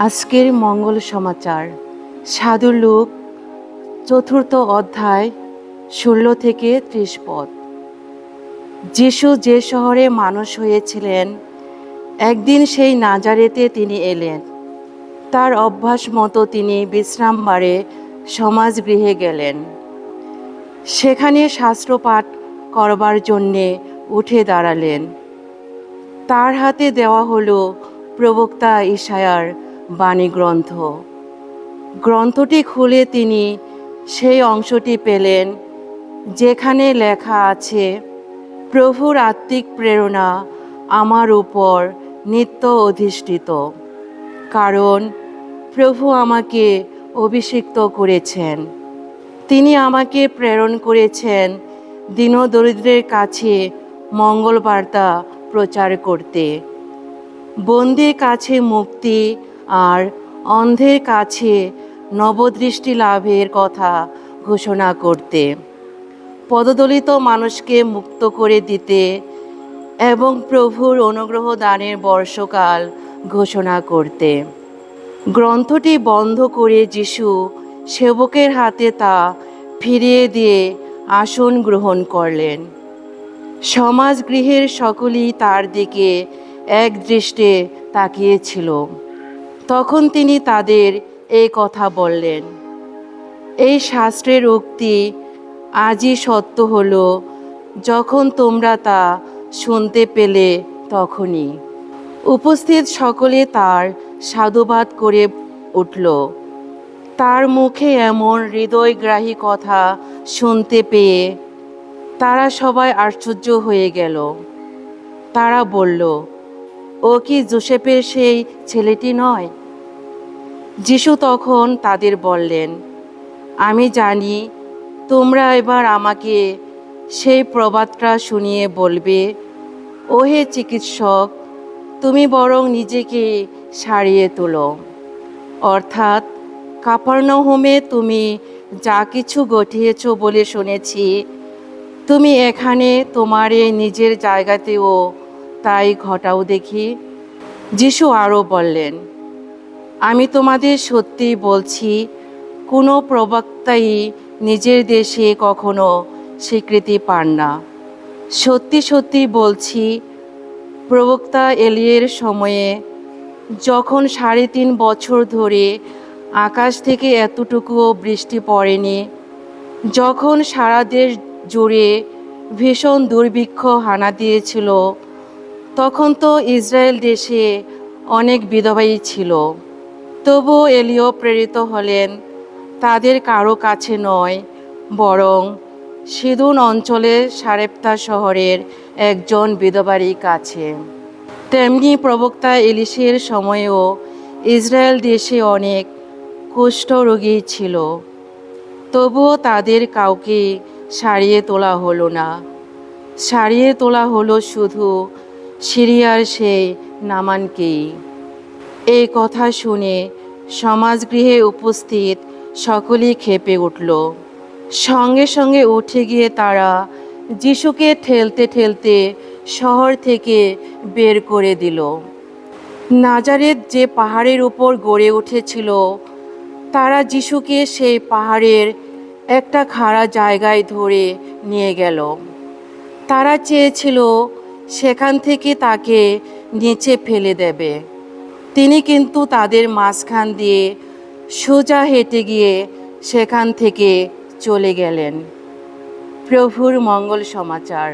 আজকের মঙ্গল সমাচার সাধু লূক 4th অধ্যায় 16 থেকে 30 পদ। যিশু যে শহরে মানুষ হয়েছিলেন, একদিন সেই নাজারেতে তিনি এলেন। তার অভ্যাস মতো তিনি বিশ্রামবারে সমাজগৃহে গেলেন। সেখানে শাস্ত্রপাঠ করবার জন্যে উঠে দাঁড়ালেন। তার হাতে দেওয়া হলো প্রবক্তা ইসায়ার বাণীগ্রন্থ। গ্রন্থটি খুলে তিনি সেই অংশটি পেলেন যেখানে লেখা আছে, প্রভুর আত্মিক প্রেরণা আমার উপর নিত্য অধিষ্ঠিত, কারণ প্রভু আমাকে অভিষিক্ত করেছেন। তিনি আমাকে প্রেরণ করেছেন দীনদরিদ্রের কাছে মঙ্গল বার্তা প্রচার করতে, বন্দির কাছে মুক্তি আর অন্ধের কাছে নবদৃষ্টি লাভের কথা ঘোষণা করতে, পদদলিত মানুষকে মুক্ত করে দিতে এবং প্রভুর অনুগ্রহ দানের বর্ষকাল ঘোষণা করতে। গ্রন্থটি বন্ধ করে যিশু সেবকের হাতে তা ফিরিয়ে দিয়ে আসন গ্রহণ করলেন। সমাজগৃহের সকলেই তার দিকে এক দৃষ্টে তাকিয়েছিল। তখন তিনি তাদের এই কথা বললেন, এই শাস্ত্রের উক্তি আজই সত্য হলো, যখন তোমরা তা শুনতে পেলে তখনই। উপস্থিত সকলে তার সাধুবাদ করে উঠল। তার মুখে এমন হৃদয়গ্রাহী কথা শুনতে পেয়ে তারা সবাই আশ্চর্য হয়ে গেল। তারা বলল, ও কি যোসেফের সেই ছেলেটি নয়? যিশু তখন তাদের বললেন, আমি জানি তোমরা এবার আমাকে সেই প্রবাদটা শুনিয়ে বলবে, ওহে চিকিৎসক, তুমি বরং নিজেকে সারিয়ে তোলো। অর্থাৎ কাপার্নাহুমে তুমি যা কিছু ঘটিয়েছ বলে শুনেছি, তুমি এখানে তোমার নিজের জায়গাতেও তাই ঘটাও দেখি। যিশু আরও বললেন, আমি তোমাদের সত্যি বলছি, কোনো প্রবক্তাই নিজের দেশে কখনো স্বীকৃতি পান না। সত্যি সত্যি বলছি, প্রবক্তা এলিয়ের সময়ে যখন 3.5 বছর ধরে আকাশ থেকে এতটুকুও বৃষ্টি পড়েনি, যখন সারা দেশ জুড়ে ভীষণ দুর্ভিক্ষ হানা দিয়েছিল, তখন তো ইসরায়েল দেশে অনেক বিধবাই ছিল। তবুও এলিয় প্রেরিত হলেন তাদের কারো কাছে নয়, বরং সিদোন অঞ্চলের সারেপ্তা শহরের একজন বিধবারই কাছে। তেমনি প্রবক্তা এলিশের সময়েও ইসরায়েল দেশে অনেক কুষ্ঠরোগী ছিল, তবুও তাদের কাউকে সারিয়ে তোলা হলো না। সারিয়ে তোলা হলো শুধু সিরিয়ার সেই নামানকেই। এই কথা শুনে সমাজগৃহে উপস্থিত সকলেই ক্ষেপে উঠল। সঙ্গে সঙ্গে উঠে গিয়ে তারা যিশুকে ঠেলতে ঠেলতে শহর থেকে বের করে দিল। নাজারেত যে পাহাড়ের উপর গড়ে উঠেছিল, তারা যিশুকে সেই পাহাড়ের একটা খাড়া জায়গায় ধরে নিয়ে গেল। তারা চেয়েছিল সেখান থেকে তাকে নিচে ফেলে দেবে। তিনি কিন্তু তাদের মাঝখান দিয়ে সোজা হেঁটে গিয়ে সেখান থেকে চলে গেলেন। প্রভুর মঙ্গল সমাচার।